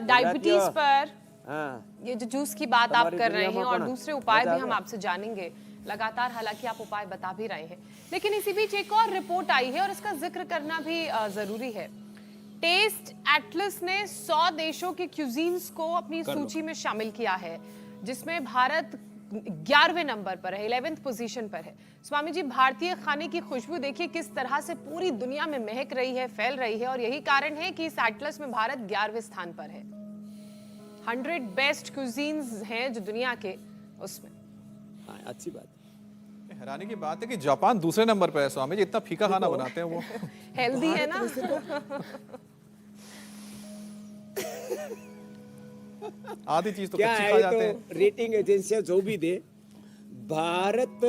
Diabetes पर हाँ। ये जो जूस की बात आप कर रहे हैं और दुनिया दूसरे उपाय भी हम आपसे जानेंगे लगातार, हालांकि आप उपाय बता भी रहे हैं, लेकिन इसी बीच एक और रिपोर्ट आई है और इसका जिक्र करना भी जरूरी है। टेस्ट एटलस ने 100 देशों के क्यूजीन्स को अपनी सूची में शामिल किया है, जिसमें भारत 11वें नंबर पर है, 11th पोजीशन पर है। स्वामी जी, भारतीय खाने की खुशबू देखिए किस तरह से पूरी दुनिया में महक रही है, फैल रही है, और यही कारण है कि इस एटलस में भारत 11वें स्थान पर है। 100 बेस्ट क्यूजीन्स हैं जो दुनिया के उसमें। हाँ, अच्छी बात। हैरानी की बात है कि जापान दूसरे नंबर पर है स्वामी जी, इतना फीका खाना बनाते हैं वो। हेल्दी है ना। आधी चीज तो क्या कच्ची है, खा जाते हैं। तो रेटिंग एजेंसियां जो भी दे, भारत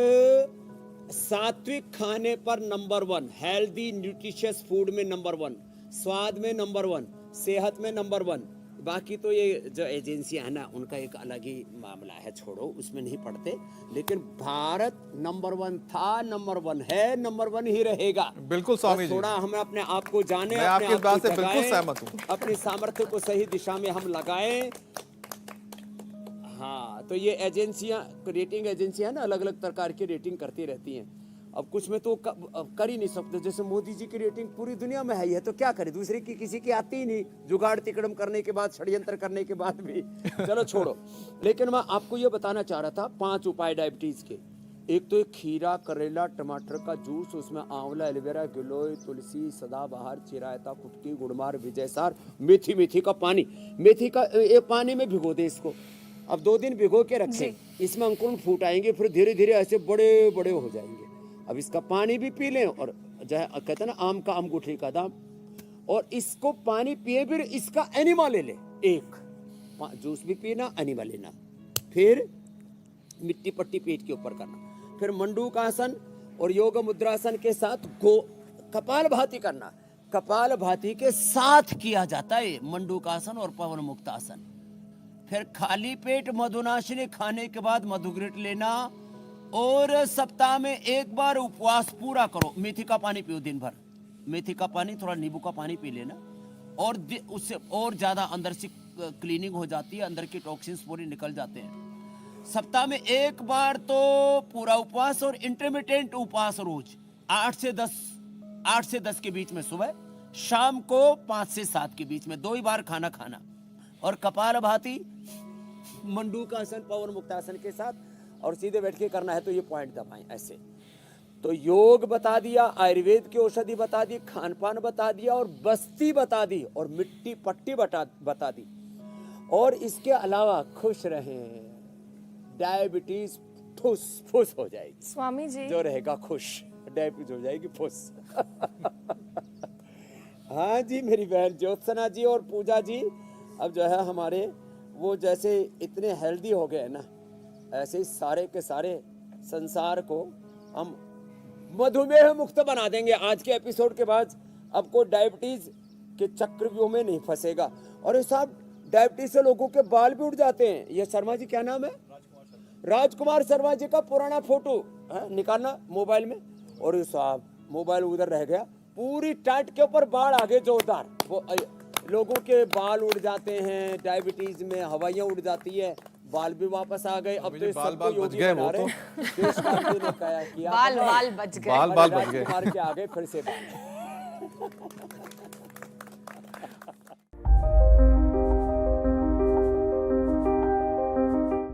सात्विक खाने पर नंबर 1, हेल्दी न्यूट्रिशियस फूड में नंबर 1, स्वाद में नंबर 1, सेहत में नंबर 1। बाकी तो ये जो एजेंसियां है ना, उनका एक अलग ही मामला है, छोड़ो, उसमें नहीं पड़ते। लेकिन भारत नंबर 1 था, नंबर 1 है, नंबर 1 ही रहेगा। बिल्कुल स्वामी जी, थोड़ा हमें अपने आप को जाने, मैं आपकी बात से बिल्कुल सहमत हूँ। अपनी सामर्थ्य को सही दिशा में हम लगाएं। हाँ, तो ये एजेंसियां, रेटिंग एजेंसियां ना, अलग अलग प्रकार की रेटिंग करती रहती हैं। अब कुछ में तो कर ही नहीं सकते, जैसे मोदी जी की रेटिंग पूरी दुनिया में है, तो क्या करे, दूसरे की किसी की आती ही नहीं, जुगाड़ तिकड़म करने के बाद, षड्यंत्र करने के बाद भी। चलो छोड़ो। लेकिन मैं आपको ये बताना चाह रहा था 5 उपाय डायबिटीज के। एक तो एक खीरा, करेला, टमाटर का जूस, उसमें आंवला, एलोवेरा, गिलोय, तुलसी, सदाबहार, चिरायता, कुटकी, गुड़मार, विजयसार, मेथी, मेथी का पानी, मेथी का ये पानी में भिगो दे इसको। अब 2 दिन भिगो के रखें, इसमें अंकुरण फूट आएंगे, फिर धीरे धीरे ऐसे बड़े बड़े हो जाएंगे। अब इसका पानी भी पी लें, और जो है कहते हैं ना, आम का अंगूठी का दाम, और इसको पानी पिए, फिर इसका एनिमा ले ले, एक जूस भी पीना, एनिमा लेना, फिर मिट्टी पट्टी पेट के ऊपर करना, फिर मंडूकासन और योग मुद्रासन के साथ कपाल भाती करना। कपाल भाती के साथ किया जाता है मंडूकासन और पवन मुक्तासन। फिर खाली पेट मधुनाशिनी खाने के बाद मधुग्रिट लेना, और सप्ताह में 1 बार उपवास पूरा करो। मेथी का पानी पियो दिन भर, मेथी का पानी, थोड़ा नींबू का पानी पी लेना, और उससे और ज्यादा अंदर से क्लीनिंग हो जाती है, अंदर की टॉक्सिन्स पूरी निकल जाते हैं। सप्ताह में 1 बार तो पूरा उपवास, और इंटरमिटेंट उपवास रोज 8 से 10 के बीच में सुबह, शाम को 5 से 7 के बीच में 2 ही बार खाना खाना, और कपाल भाती, मंडूकासन, पवन मुक्तासन के साथ, और सीधे बैठ के करना है तो ये पॉइंट दबाएं ऐसे। तो योग बता दिया, आयुर्वेद की औषधि बता दी, खान पान बता दिया, और बस्ती बता दी, और मिट्टी पट्टी बता दी। और इसके अलावा खुश रहें, डायबिटीज फुस फुस हो जाएगी। स्वामी जी, जो रहेगा खुश, डायबिटीज हो जाएगी फुस। हाँ जी, मेरी बहन ज्योत्सना जी और पूजा जी, अब जो है हमारे वो जैसे इतने हेल्दी हो गए ना, ऐसे ही सारे के सारे संसार को हम मधुमेह मुक्त बना देंगे। आज के एपिसोड के बाद अब कोई डायबिटीज के चक्रव्यूह में नहीं फंसेगा। और ये साहब, डायबिटीज से लोगों के बाल भी उड़ जाते हैं। ये शर्मा जी, क्या नाम है? राजकुमार शर्मा जी का पुराना फोटो निकालना मोबाइल में, और ये साहब मोबाइल उधर रह गया, पूरी टाइट के ऊपर बाढ़ आ गए जोरदार। वो लोगों के बाल उड़ जाते हैं, डायबिटीज में हवाइयाँ उड़ जाती है, बाल भी वापस आ गए। अब तो बाल बच गए, वो तो बाल बच गए, बाल बच गए, मार के आ गए फिर से।